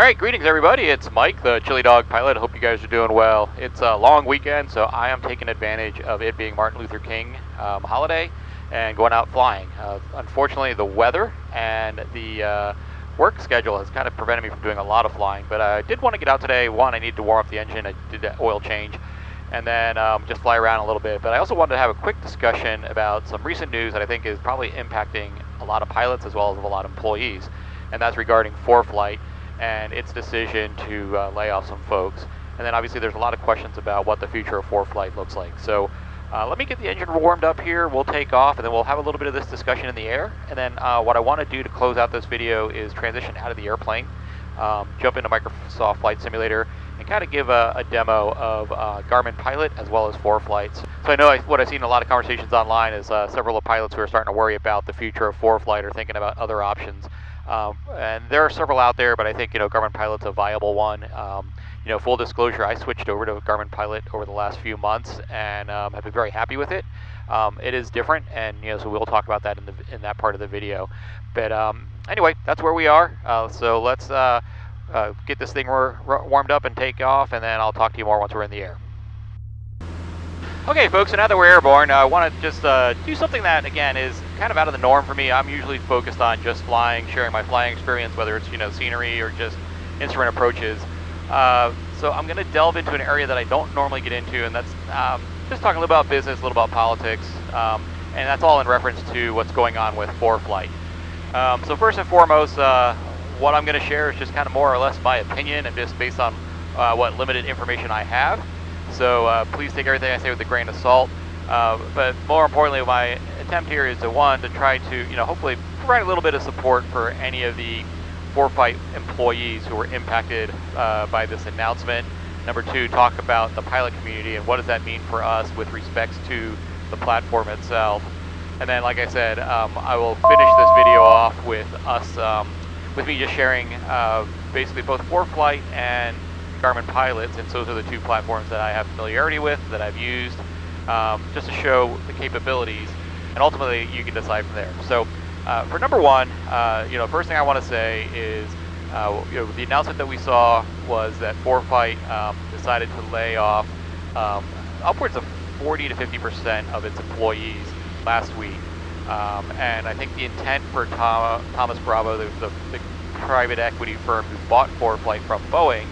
Alright, greetings everybody. It's Mike, the Chili Dog Pilot. I hope you guys are doing well. It's a long weekend, so I am taking advantage of it being Martin Luther King holiday and going out flying. Unfortunately, the weather and the work schedule has kind of prevented me from doing a lot of flying, but I did want to get out today. One, I needed to warm up the engine. I did that oil change, and then just fly around a little bit. But I also wanted to have a quick discussion about some recent news that I think is probably impacting a lot of pilots as well as a lot of employees, and that's regarding ForeFlight and its decision to lay off some folks. And then obviously there's a lot of questions about what the future of ForeFlight looks like. So let me get the engine warmed up here. We'll take off and then we'll have a little bit of this discussion in the air. And then what I want to do to close out this video is transition out of the airplane, jump into Microsoft Flight Simulator, and kind of give a demo of Garmin Pilot as well as ForeFlight. So I know what I've seen in a lot of conversations online is several of the pilots who are starting to worry about the future of ForeFlight or thinking about other options. And there are several out there, but I think Garmin Pilot's a viable one. Full disclosure, I switched over to Garmin Pilot over the last few months and have been very happy with it. It is different, and so we'll talk about that in that part of the video. But anyway, that's where we are. So let's get this thing warmed up and take off, and then I'll talk to you more once we're in the air. Okay, folks, so now that we're airborne, I want to just do something that, again, is kind of out of the norm for me. I'm usually focused on just flying, sharing my flying experience, whether it's, scenery or just instrument approaches. So I'm going to delve into an area that I don't normally get into, and that's just talking a little about business, a little about politics, and that's all in reference to what's going on with ForeFlight. So first and foremost, what I'm going to share is just kind of more or less my opinion and just based on what limited information I have. So please take everything I say with a grain of salt. But more importantly, my attempt here is to try to, hopefully provide a little bit of support for any of the ForeFlight employees who were impacted by this announcement. Number two, talk about the pilot community and what does that mean for us with respects to the platform itself. And then, like I said, I will finish this video off with us, with me just sharing basically both ForeFlight and Garmin Pilots, and those are the two platforms that I have familiarity with, that I've used, just to show the capabilities, and ultimately you can decide from there. So for number one, first thing I want to say is, the announcement that we saw was that ForeFlight decided to lay off upwards of 40 to 50% of its employees last week, and I think the intent for Thomas Bravo, the private equity firm who bought ForeFlight from Boeing,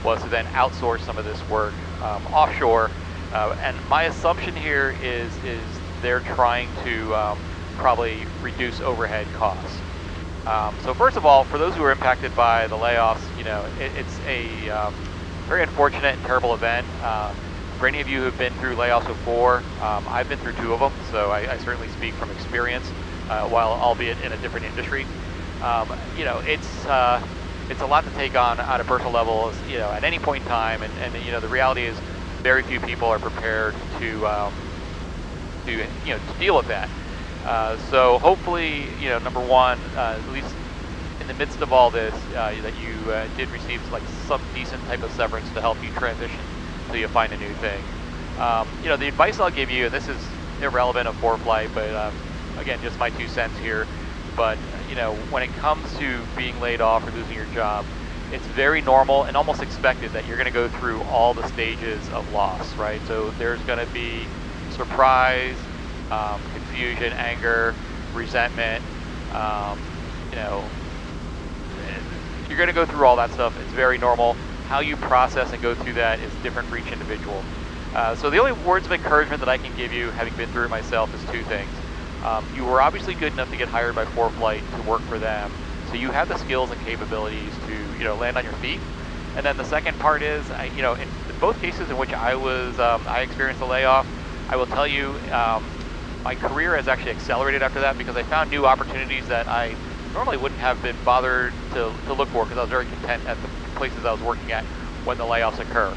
was to then outsource some of this work offshore. And my assumption here is they're trying to probably reduce overhead costs. So first of all, for those who are impacted by the layoffs, it's a very unfortunate and terrible event. For any of you who have been through layoffs before, I've been through two of them, so I certainly speak from experience, while albeit in a different industry. It's a lot to take on at a personal level, at any point in time, and the reality is very few people are prepared to deal with that. So hopefully, number one, at least in the midst of all this, that you did receive some decent type of severance to help you transition until you find a new thing. The advice I'll give you, and this is irrelevant of ForeFlight, but again, just my 2 cents here. But when it comes to being laid off or losing your job, it's very normal and almost expected that you're going to go through all the stages of loss, right? So there's going to be surprise, confusion, anger, resentment. You're going to go through all that stuff. It's very normal. How you process and go through that is different for each individual. So the only words of encouragement that I can give you, having been through it myself, is 2 things. You were obviously good enough to get hired by ForeFlight to work for them, so you have the skills and capabilities to land on your feet. And then the second part is, in both cases in which I experienced a layoff, I will tell you, my career has actually accelerated after that because I found new opportunities that I normally wouldn't have been bothered to look for, because I was very content at the places I was working at when the layoffs occur.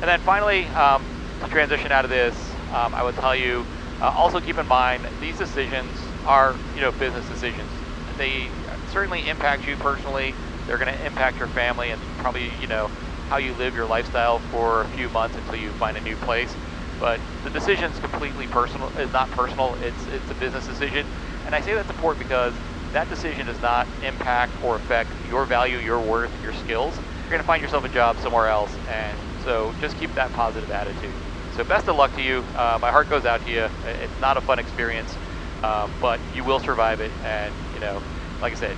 And then finally, to transition out of this, I would tell you, also keep in mind, these decisions are, business decisions. They certainly impact you personally. They're going to impact your family and probably, how you live your lifestyle for a few months until you find a new place. But the decision is completely personal. It's not personal. It's a business decision. And I say that's important because that decision does not impact or affect your value, your worth, your skills, you're going to find yourself a job somewhere else. And so just keep that positive attitude. So best of luck to you. My heart goes out to you. It's not a fun experience, but you will survive it. And like I said,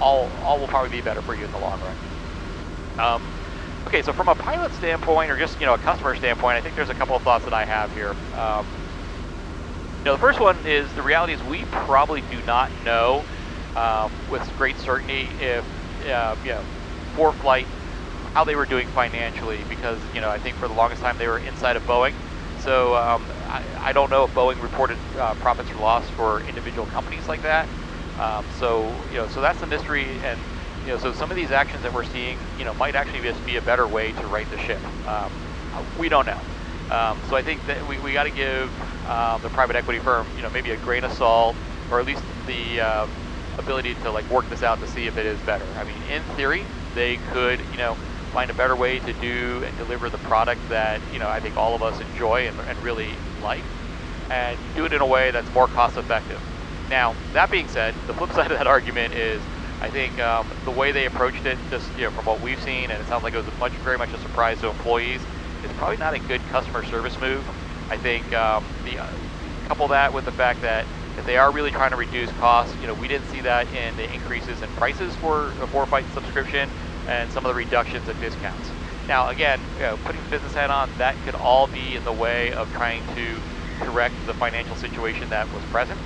all will probably be better for you in the long run. Okay, so from a pilot standpoint, or just a customer standpoint, I think there's a couple of thoughts that I have here. The first one is the reality is we probably do not know with great certainty if ForeFlight, how they were doing financially, because I think for the longest time they were inside of Boeing. So I don't know if Boeing reported profits or loss for individual companies like that. So that's the mystery, and so some of these actions that we're seeing, might actually just be a better way to right the ship. We don't know. So I think that we got to give the private equity firm, maybe a grain of salt, or at least the ability to work this out to see if it is better. I mean, in theory, they could, find a better way to do and deliver the product that, I think all of us enjoy and really like, and do it in a way that's more cost effective. Now, that being said, the flip side of that argument is, I think the way they approached it, just from what we've seen, and it sounds like it was very much a surprise to employees, is probably not a good customer service move. I think couple that with the fact that if they are really trying to reduce costs, we didn't see that in the increases in prices for a ForeFlight subscription and some of the reductions in discounts. Now, again, putting the business hat on, that could all be in the way of trying to correct the financial situation that was present.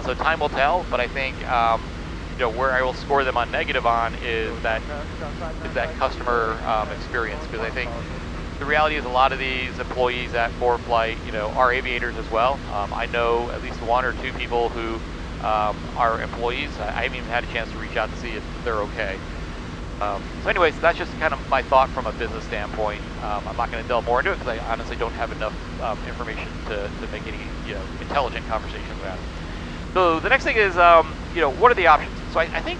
So time will tell, but I think where I will score them on negative on is that customer experience, because I think the reality is a lot of these employees at ForeFlight, are aviators as well. I know at least one or two people who are employees. I haven't even had a chance to reach out to see if they're okay. So anyways, that's just kind of my thought from a business standpoint. I'm not going to delve more into it because I honestly don't have enough information to make any intelligent conversation about it. So the next thing is, what are the options? So I think,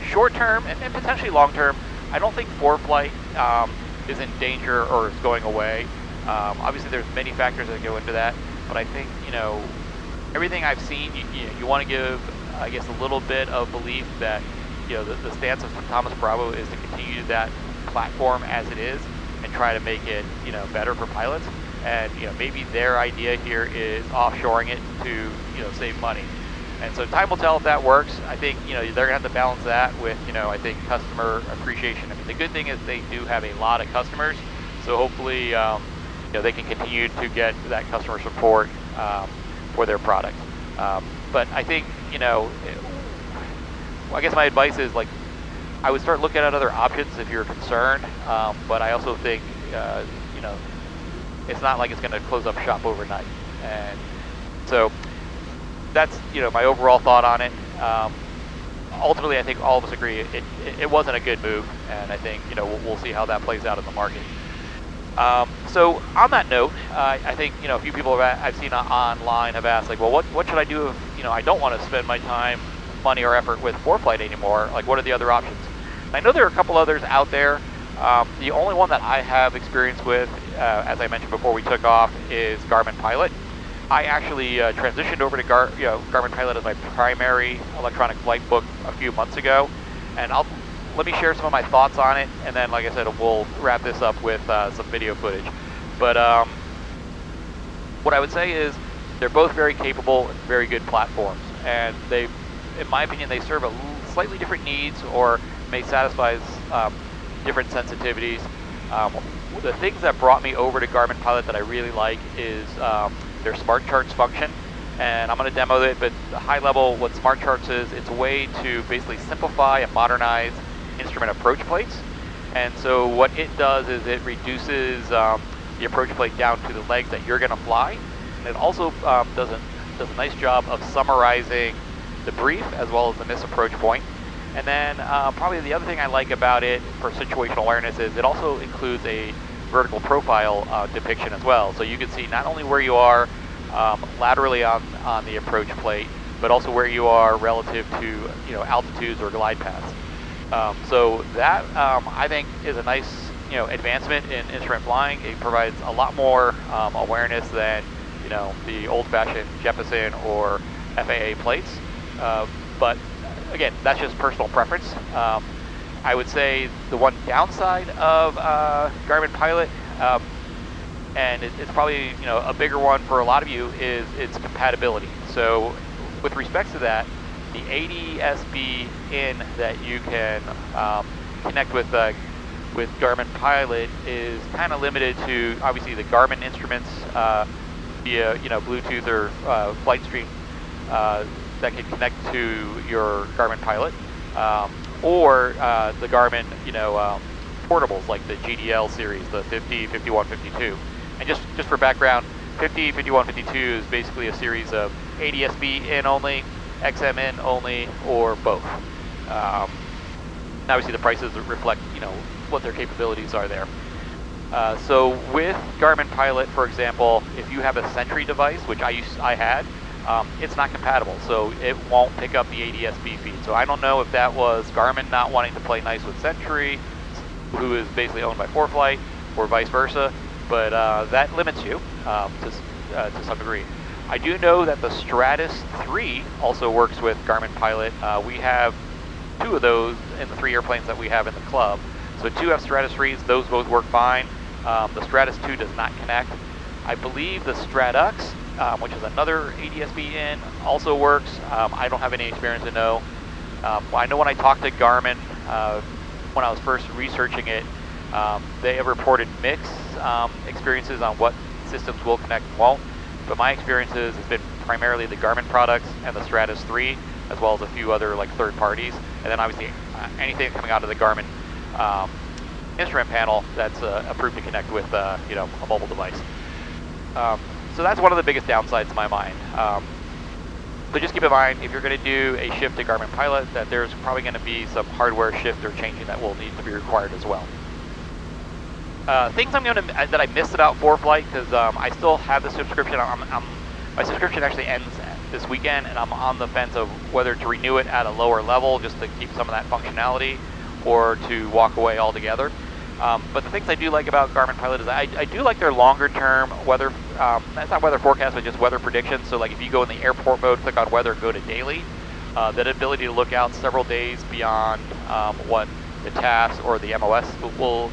short term and potentially long term, I don't think ForeFlight is in danger or is going away. Obviously, there's many factors that go into that, but I think everything I've seen, you want to give, I guess, a little bit of belief that the stance of Thomas Bravo is to continue that platform as it is and try to make it better for pilots. And maybe their idea here is offshoring it to save money. And so time will tell if that works. I think they're gonna have to balance that with I think customer appreciation. I mean, the good thing is they do have a lot of customers, so hopefully they can continue to get that customer support for their product. But I think I guess my advice is I would start looking at other options if you're concerned. But I also think it's not like it's going to close up shop overnight. And so that's my overall thought on it. Ultimately, I think all of us agree it wasn't a good move, and I think we'll see how that plays out in the market. So on that note, I think a few people I've seen online have asked well, what should I do if I don't want to spend my time, money, or effort with ForeFlight anymore? What are the other options? And I know there are a couple others out there. The only one that I have experience with, as I mentioned before we took off, is Garmin Pilot. I actually transitioned over to Garmin Pilot as my primary electronic flight book a few months ago, and let me share some of my thoughts on it, and then, like I said, we'll wrap this up with some video footage. But what I would say is they're both very capable and very good platforms, and they, in my opinion, they serve slightly different needs or may satisfy different sensitivities. The things that brought me over to Garmin Pilot that I really like is their Smart Charts function, and I'm going to demo it, but at a high level, what Smart Charts is, it's a way to basically simplify and modernize instrument approach plates. And so what it does is it reduces the approach plate down to the legs that you're going to fly, and it also does a nice job of summarizing the brief as well as the misapproach point. And then probably the other thing I like about it for situational awareness is it also includes a vertical profile depiction as well. So you can see not only where you are laterally on the approach plate, but also where you are relative to altitudes or glide paths. So that I think is a nice advancement in instrument flying. It provides a lot more awareness than the old-fashioned Jeppesen or FAA plates. But again, that's just personal preference. I would say the one downside of Garmin Pilot, and it's probably a bigger one for a lot of you, is its compatibility. So with respect to that, the ADSB in that you can connect with Garmin Pilot is kind of limited to obviously the Garmin instruments via Bluetooth or flight stream that can connect to your Garmin Pilot, or the Garmin portables like the GDL series, the 50, 51, 52. And just for background, 50, 51, 52 is basically a series of ADSB in only, XM in only, or both. Obviously the prices reflect what their capabilities are there. So with Garmin Pilot, for example, if you have a Sentry device, which I had, it's not compatible, so it won't pick up the ADSB feed. So I don't know if that was Garmin not wanting to play nice with Sentry, who is basically owned by ForeFlight, or vice versa, but that limits you to some degree. I do know that the Stratus 3 also works with Garmin Pilot. We have 2 of those in the 3 airplanes that we have in the club. So 2 F-Stratus 3s, those both work fine. The Stratus 2 does not connect. I believe the Stratux, which is another ADSB in, also works. I don't have any experience to know. I know when I talked to Garmin, when I was first researching it, they have reported mixed experiences on what systems will connect and won't. But my experiences has been primarily the Garmin products and the Stratus 3, as well as a few other third parties. And then obviously anything coming out of the Garmin instrument panel that's approved to connect with a mobile device. So that's one of the biggest downsides in my mind. So just keep in mind, if you're going to do a shift to Garmin Pilot, that there's probably going to be some hardware shift or changing that will need to be required as well. Things that I missed about ForeFlight, because I still have the subscription. My subscription actually ends this weekend, and I'm on the fence of whether to renew it at a lower level just to keep some of that functionality, or to walk away altogether. But the things I do like about Garmin Pilot is I do like their longer term weather, that's not weather forecast, but just weather prediction. So like if you go in the airport mode, click on weather, go to daily, that ability to look out several days beyond what the TAS or the MOS will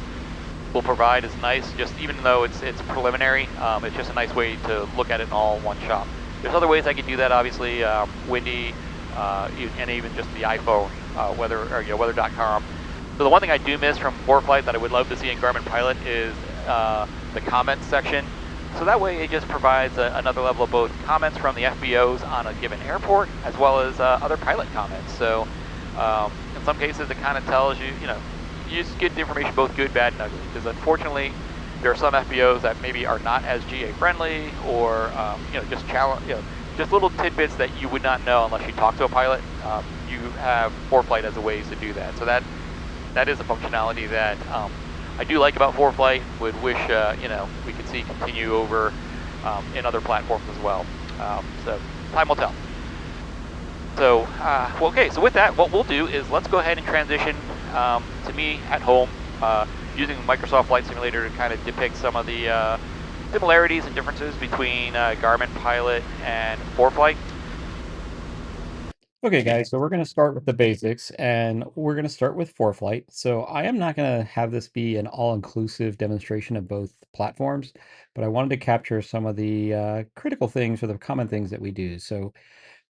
provide is nice. Just even though it's preliminary, it's just a nice way to look at it in all one shot. There's other ways I could do that, obviously, windy, and even just the iPhone weather, or weather.com. So the one thing I do miss from ForeFlight that I would love to see in Garmin Pilot is the comments section. So that way it just provides another level of both comments from the FBOs on a given airport, as well as other pilot comments. So in some cases it kind of tells you, you just get the information both good, bad, and ugly. Because unfortunately, there are some FBOs that maybe are not as GA friendly, or just little tidbits that you would not know unless you talk to a pilot. You have ForeFlight as a ways to do that. So that is a functionality that I do like about ForeFlight. Would wish we could see continue over in other platforms as well. So time will tell. So okay. So with that, what we'll do is let's go ahead and transition to me at home using Microsoft Flight Simulator to kind of depict some of the similarities and differences between Garmin Pilot and ForeFlight. Okay guys, so we're going to start with the basics, and we're going to start with ForeFlight. So I am not going to have this be an all-inclusive demonstration of both platforms, but I wanted to capture some of the critical things or the common things that we do. So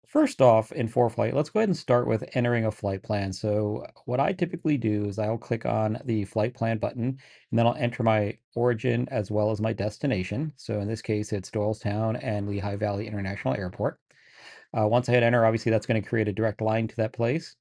first off, in ForeFlight, let's go ahead and start with entering a flight plan. So what I typically do is I'll click on the flight plan button, and then I'll enter my origin as well as my destination. So in this case, it's Doylestown and Lehigh Valley International Airport. Once I hit enter, obviously that's going to create a direct line to that place.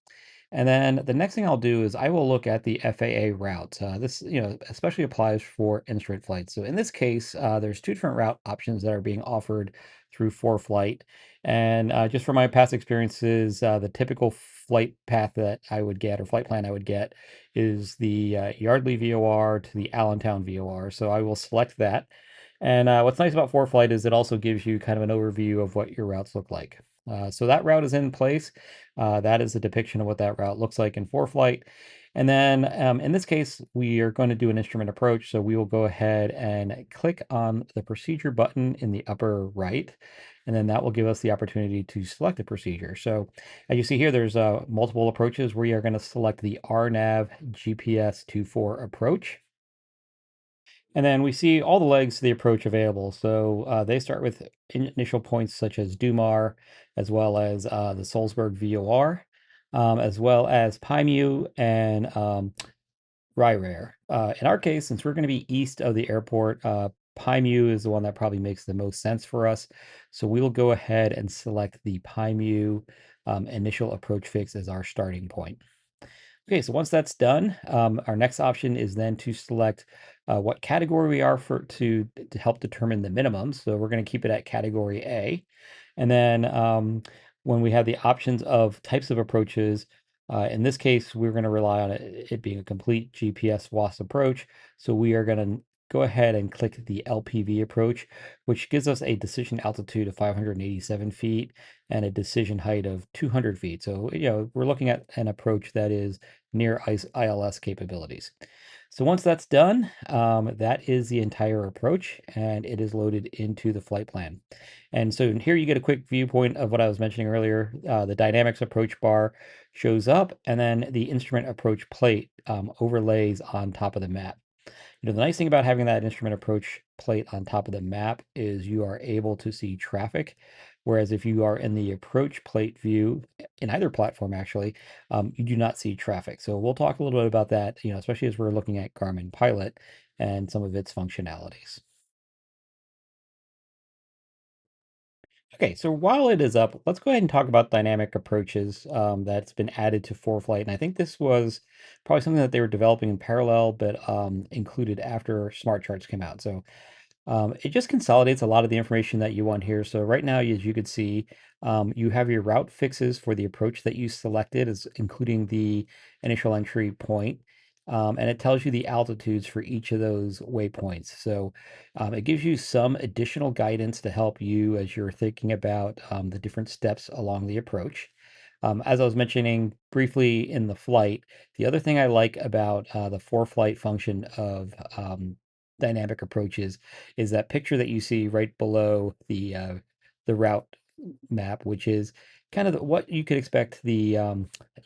And then the next thing I'll do is I will look at the FAA routes. This, especially applies for in-straight flights. So in this case, there's 2 different route options that are being offered through ForeFlight. And just from my past experiences, the typical flight path that I would get, or flight plan I would get, is the Yardley VOR to the Allentown VOR. So I will select that. And what's nice about ForeFlight is it also gives you kind of an overview of what your routes look like. So that route is in place. That is a depiction of what that route looks like in ForeFlight. And then in this case, we are going to do an instrument approach. So we will go ahead and click on the procedure button in the upper right. and then that will give us the opportunity to select a procedure. So as you see here, there's multiple approaches. We are going to select the RNAV GPS 24 approach. And then we see all the legs to the approach available. So they start with initial points such as Dumar, as well as the Salzburg VOR, as well as Paimu and Ryrare. In our case, since we're going to be east of the airport, Paimu is the one that probably makes the most sense for us. So we will go ahead and select the Paimu initial approach fix as our starting point. Okay, so once that's done, our next option is then to select what category we are to help determine the minimum. So we're going to keep it at category A. And then when we have the options of types of approaches, in this case, we're going to rely on it being a complete GPS WAS approach. So we are going to go ahead and click the LPV approach, which gives us a decision altitude of 587 feet and a decision height of 200 feet. So, we're looking at an approach that is near ILS capabilities. So once that's done, that is the entire approach, and it is loaded into the flight plan. And so here you get a quick viewpoint of what I was mentioning earlier. The dynamics approach bar shows up, and then the instrument approach plate overlays on top of the map. The nice thing about having that instrument approach plate on top of the map is you are able to see traffic. Whereas if you are in the approach plate view in either platform, actually, you do not see traffic. So we'll talk a little bit about that, especially as we're looking at Garmin Pilot and some of its functionalities. Okay, so while it is up, let's go ahead and talk about dynamic approaches that's been added to ForeFlight. And I think this was probably something that they were developing in parallel, but included after Smart Charts came out. So it just consolidates a lot of the information that you want here. So right now, as you could see, you have your route fixes for the approach that you selected, as including the initial entry point. And it tells you the altitudes for each of those waypoints. So it gives you some additional guidance to help you as you're thinking about the different steps along the approach. As I was mentioning briefly in the flight, the other thing I like about the ForeFlight function of dynamic approaches is that picture that you see right below the route map, which is kind of what you could expect the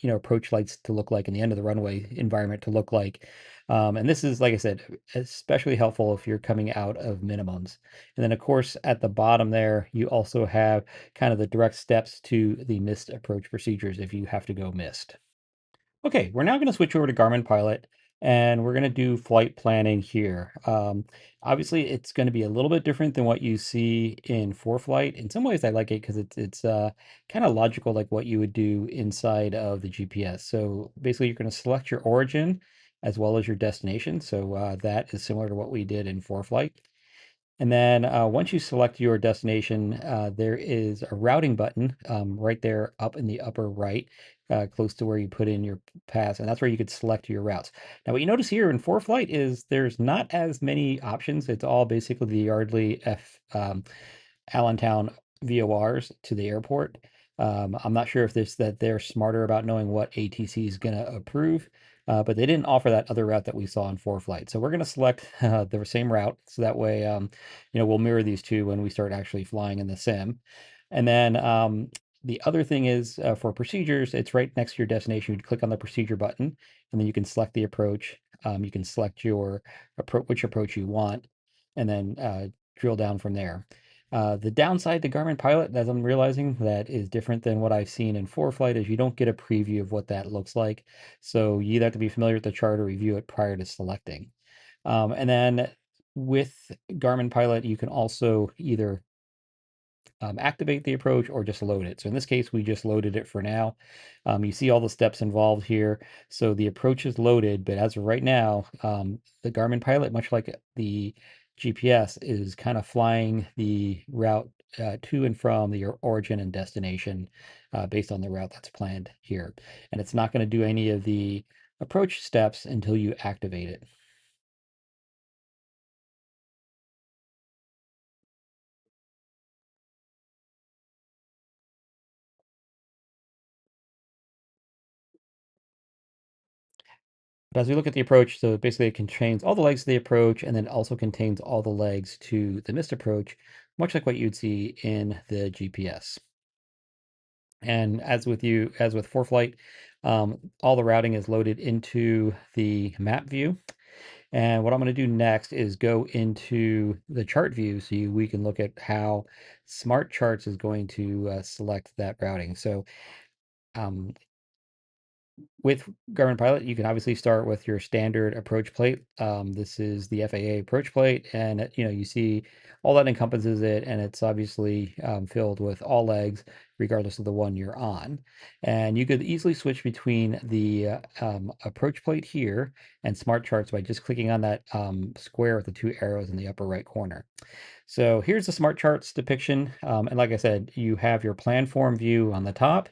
approach lights to look like and the end of the runway environment to look like. And this is, like I said, especially helpful if you're coming out of minimums. And then, of course, at the bottom there, you also have kind of the direct steps to the missed approach procedures if you have to go missed. Okay, we're now going to switch over to Garmin Pilot and we're going to do flight planning here. Obviously, it's going to be a little bit different than what you see in ForeFlight. In some ways, I like it because it's kind of logical, like what you would do inside of the GPS. So basically, you're going to select your origin as well as your destination. So that is similar to what we did in ForeFlight. And then once you select your destination, there is a routing button right there up in the upper right, close to where you put in your pass, and that's where you could select your routes. Now, what you notice here in ForeFlight is there's not as many options. It's all basically the Yardley Allentown VORs to the airport. I'm not sure if this that they're smarter about knowing what ATC is going to approve, but they didn't offer that other route that we saw in ForeFlight. So we're going to select the same route, so that way, we'll mirror these two when we start actually flying in the sim. And then the other thing is for procedures, it's right next to your destination. You click on the procedure button, and then you can select the approach. You can select your which approach you want, and then drill down from there. The downside to Garmin Pilot, as I'm realizing, that is different than what I've seen in ForeFlight, is you don't get a preview of what that looks like. So you either have to be familiar with the chart or review it prior to selecting. And then with Garmin Pilot, you can also either activate the approach or just load it. So in this case, we just loaded it for now. You see all the steps involved here. So the approach is loaded, but as of right now, the Garmin Pilot, much like the GPS, is kind of flying the route to and from the origin and destination based on the route that's planned here. And it's not going to do any of the approach steps until you activate it. But as we look at the approach, so basically it contains all the legs to the approach and then it also contains all the legs to the missed approach, much like what you'd see in the GPS. And as with ForeFlight, all the routing is loaded into the map view. And what I'm going to do next is go into the chart view so we can look at how Smart Charts is going to select that routing. So um, with Garmin Pilot, you can obviously start with your standard approach plate. This is the FAA approach plate, and you see all that encompasses it, and it's obviously filled with all legs, regardless of the one you're on. And you could easily switch between the approach plate here and Smart Charts by just clicking on that square with the two arrows in the upper right corner. So here's the smart charts depiction. And like I said, you have your planform view on the top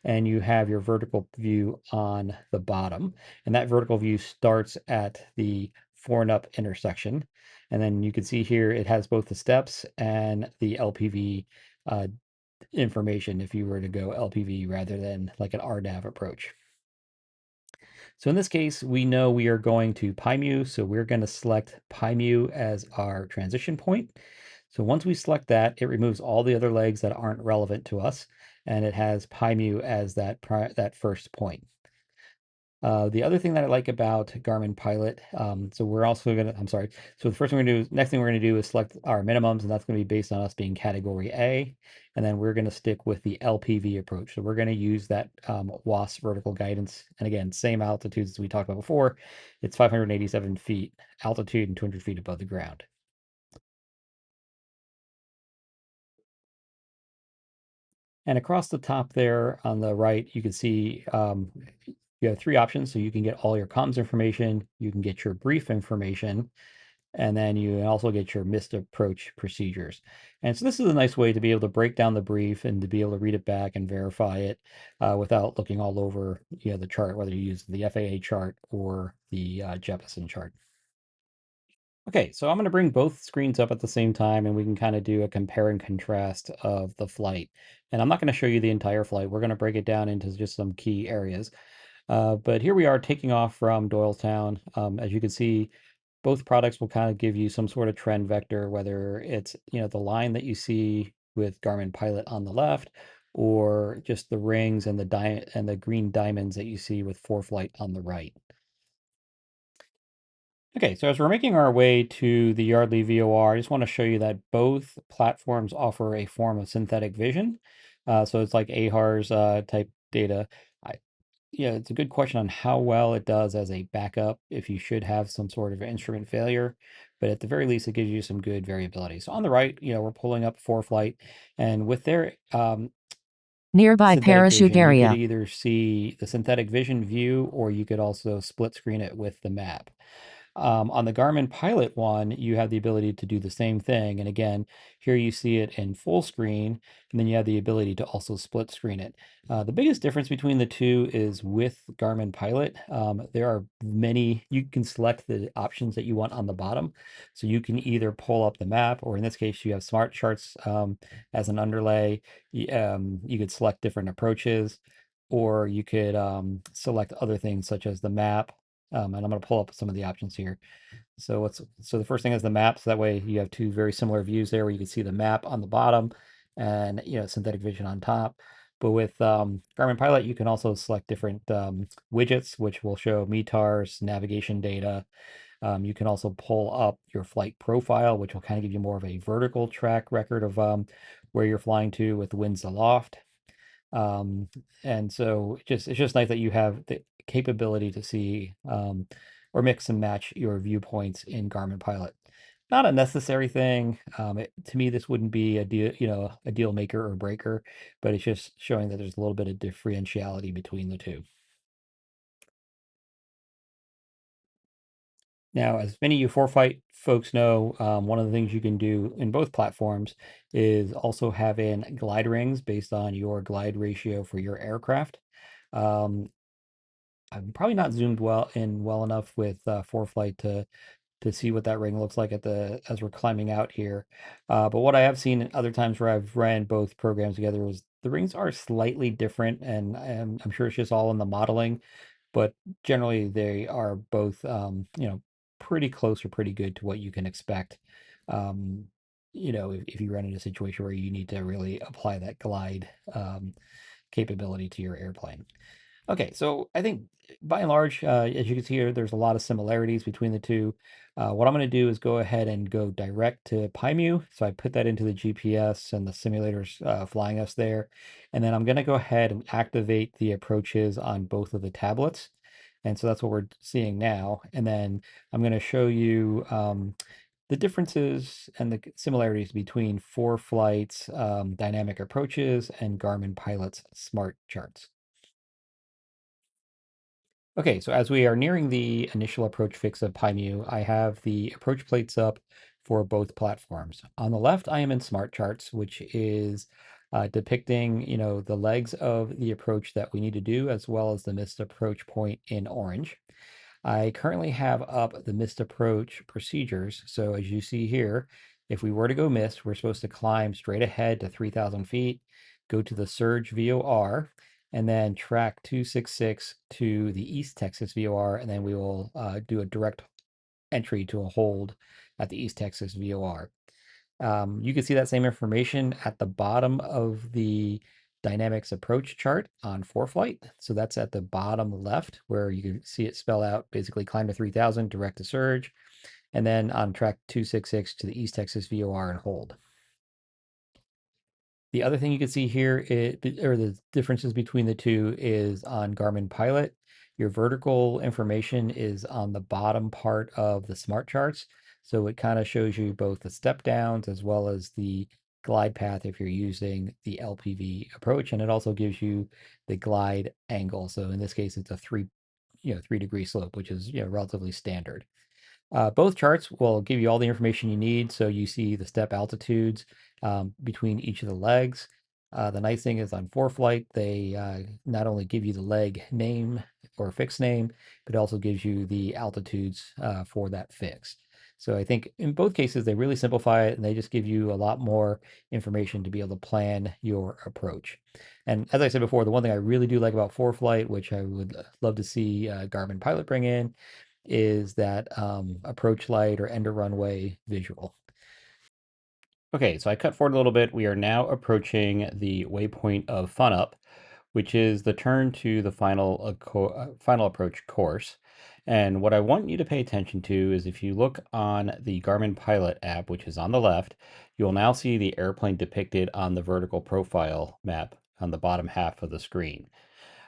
and you have your vertical view on the bottom. And that vertical view starts at the fore and up intersection. And then you can see here it has both the steps and the LPV uh, information if you were to go LPV rather than like an RNAV approach. So in this case, we know we are going to PyMu, so we're going to select PyMu as our transition point. So once we select that, it removes all the other legs that aren't relevant to us, and it has PyMu as that first point. The other thing that I like about Garmin Pilot, so we're also gonna, I'm sorry. So the first thing we're gonna do, next thing we're gonna do is select our minimums, and that's gonna be based on us being category A. And then we're gonna stick with the LPV approach. So we're gonna use that WAS vertical guidance. And again, same altitudes as we talked about before. It's 587 feet altitude and 200 feet above the ground. And across the top there on the right, you can see you have three options. So you can get all your comms information, you can get your brief information, and then you also get your missed approach procedures. And so this is a nice way to be able to break down the brief and to be able to read it back and verify it without looking all over the chart, whether you use the FAA chart or the Jeppesen chart. Okay, so I'm going to bring both screens up at the same time and we can kind of do a compare and contrast of the flight. And I'm not going to show you the entire flight. We're going to break it down into just some key areas. But here we are taking off from Doylestown. As you can see, both products will kind of give you some sort of trend vector, whether it's, the line that you see with Garmin Pilot on the left, or just the rings and the green diamonds that you see with ForeFlight on the right. Okay, so as we're making our way to the Yardley VOR, I just want to show you that both platforms offer a form of synthetic vision. So it's like AHARS type data. I, yeah, it's a good question on how well it does as a backup if you should have some sort of instrument failure, but at the very least, it gives you some good variability. So on the right, we're pulling up ForeFlight, and with their nearby synthetic parachute vision, you could area. either see the synthetic vision view or you could also split screen it with the map. On the Garmin Pilot one, you have the ability to do the same thing. And again, here you see it in full screen, and then you have the ability to also split screen it. The biggest difference between the two is with Garmin Pilot, there are you can select the options that you want on the bottom. So you can either pull up the map, or in this case, you have Smart Charts as an underlay. You could select different approaches, or you could select other things such as the map. And I'm going to pull up some of the options here. So the first thing is the map. So that way you have two very similar views there where you can see the map on the bottom and synthetic vision on top. But with Garmin Pilot, you can also select different widgets, which will show METARs, navigation data. You can also pull up your flight profile, which will kind of give you more of a vertical track record of where you're flying to with winds aloft. And so it's just nice that you have the capability to see or mix and match your viewpoints in Garmin Pilot. Not a necessary thing. To me, this wouldn't be a deal maker or breaker, but it's just showing that there's a little bit of differentiality between the two. Now, as many of you ForeFlight folks know, one of the things you can do in both platforms is also have in glide rings based on your glide ratio for your aircraft. Um, I'm probably not zoomed well enough with ForeFlight to see what that ring looks like as we're climbing out here. But what I have seen in other times where I've ran both programs together is the rings are slightly different, and I'm sure it's just all in the modeling, but generally they are both pretty close or pretty good to what you can expect. Um, if you run into a situation where you need to really apply that glide capability to your airplane. Okay, so I think by and large, as you can see here, there's a lot of similarities between the two. What I'm going to do is go ahead and go direct to PyMU. So I put that into the GPS and the simulators flying us there. And then I'm going to go ahead and activate the approaches on both of the tablets. And so that's what we're seeing now. And then I'm going to show you the differences and the similarities between ForeFlight's dynamic approaches and Garmin Pilot's smart charts. Okay, so as we are nearing the initial approach fix of PyMU, I have the approach plates up for both platforms. On the left, I am in Smart Charts, which is depicting, the legs of the approach that we need to do, as well as the missed approach point in orange. I currently have up the missed approach procedures. So as you see here, if we were to go missed, we're supposed to climb straight ahead to 3,000 feet, go to the surge VOR, and then track 266 to the East Texas VOR, and then we will do a direct entry to a hold at the East Texas VOR. You can see that same information at the bottom of the dynamics approach chart on ForeFlight. So that's at the bottom left where you can see it spell out basically climb to 3,000, direct to surge, and then on track 266 to the East Texas VOR and hold. The other thing you can see here or the differences between the two is on Garmin Pilot. Your vertical information is on the bottom part of the smart charts. So it kind of shows you both the step downs as well as the glide path if you're using the LPV approach. And it also gives you the glide angle. So in this case, it's a 3-degree slope, which is, relatively standard. Both charts will give you all the information you need. So you see the step altitudes between each of the legs. The nice thing is on ForeFlight, they not only give you the leg name or fix name, but it also gives you the altitudes for that fix. So I think in both cases, they really simplify it and they just give you a lot more information to be able to plan your approach. And as I said before, the one thing I really do like about ForeFlight, which I would love to see Garmin Pilot bring in, is that approach light or end of runway visual. Okay, so I cut forward a little bit. We are now approaching the waypoint of Fun Up, which is the turn to the final approach course. And what I want you to pay attention to is if you look on the Garmin Pilot app, which is on the left, you'll now see the airplane depicted on the vertical profile map on the bottom half of the screen.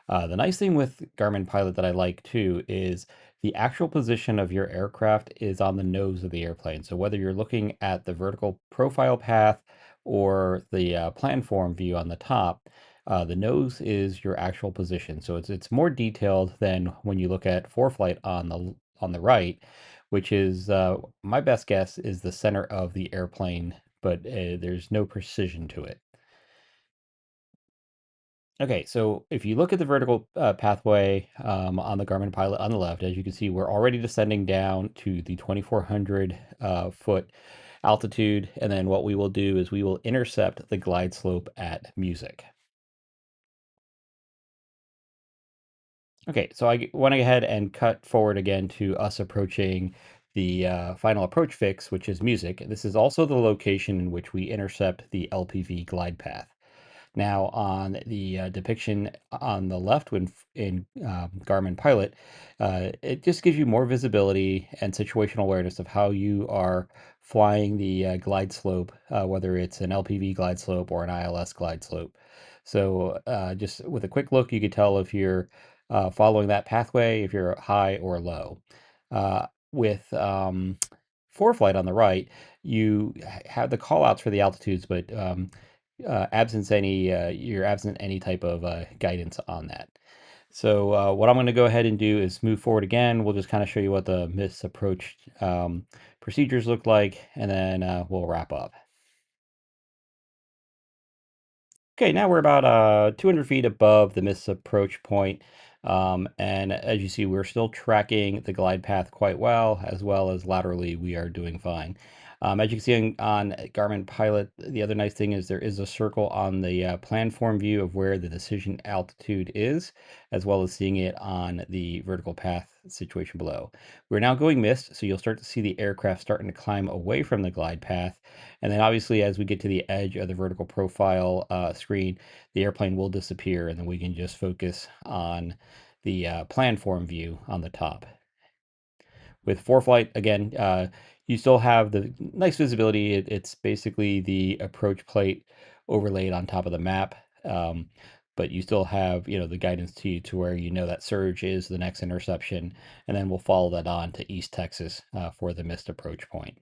The nice thing with Garmin Pilot that I like too is the actual position of your aircraft is on the nose of the airplane. So whether you're looking at the vertical profile path or the planform view on the top, the nose is your actual position. So it's more detailed than when you look at ForeFlight on the right, which is my best guess is the center of the airplane, but there's no precision to it. Okay, so if you look at the vertical pathway on the Garmin Pilot on the left, as you can see, we're already descending down to the 2,400 foot altitude. And then what we will do is we will intercept the glide slope at music. Okay, so I went ahead and cut forward again to us approaching the final approach fix, which is music. This is also the location in which we intercept the LPV glide path. Now, on the depiction on the left in Garmin Pilot, it just gives you more visibility and situational awareness of how you are flying the glide slope, whether it's an LPV glide slope or an ILS glide slope. So just with a quick look, you could tell if you're following that pathway, if you're high or low. With ForeFlight on the right, you have the call outs for the altitudes, but you're absent any type of guidance on that. So what I'm going to go ahead and do is move forward again. We'll just kind of show you what the misapproach procedures look like, and then we'll wrap up. Okay, now we're about 200 feet above the misapproach point. And as you see, we're still tracking the glide path quite well as laterally we are doing fine. As you can see on Garmin Pilot, the other nice thing is there is a circle on the planform view of where the decision altitude is, as well as seeing it on the vertical path situation below. We're now going mist, so you'll start to see the aircraft starting to climb away from the glide path. And then obviously as we get to the edge of the vertical profile screen, the airplane will disappear, and then we can just focus on the planform view on the top. With ForeFlight, again, you still have the nice visibility. It's basically the approach plate overlaid on top of the map, but you still have, the guidance to you to where that surge is the next interception, and then we'll follow that on to East Texas for the missed approach point.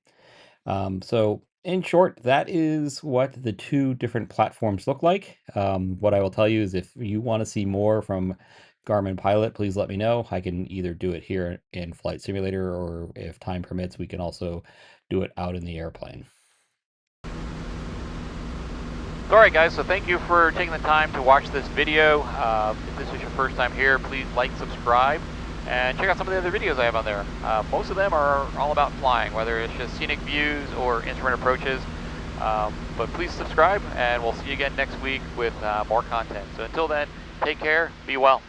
So in short, that is what the two different platforms look like. What I will tell you is if you want to see more from Garmin Pilot, please let me know. I can either do it here in Flight Simulator, or if time permits, we can also do it out in the airplane. All right, guys, so thank you for taking the time to watch this video. If this is your first time here, please like, subscribe, and check out some of the other videos I have on there. Most of them are all about flying, whether it's just scenic views or instrument approaches. But please subscribe, and we'll see you again next week with more content. So until then, take care, be well.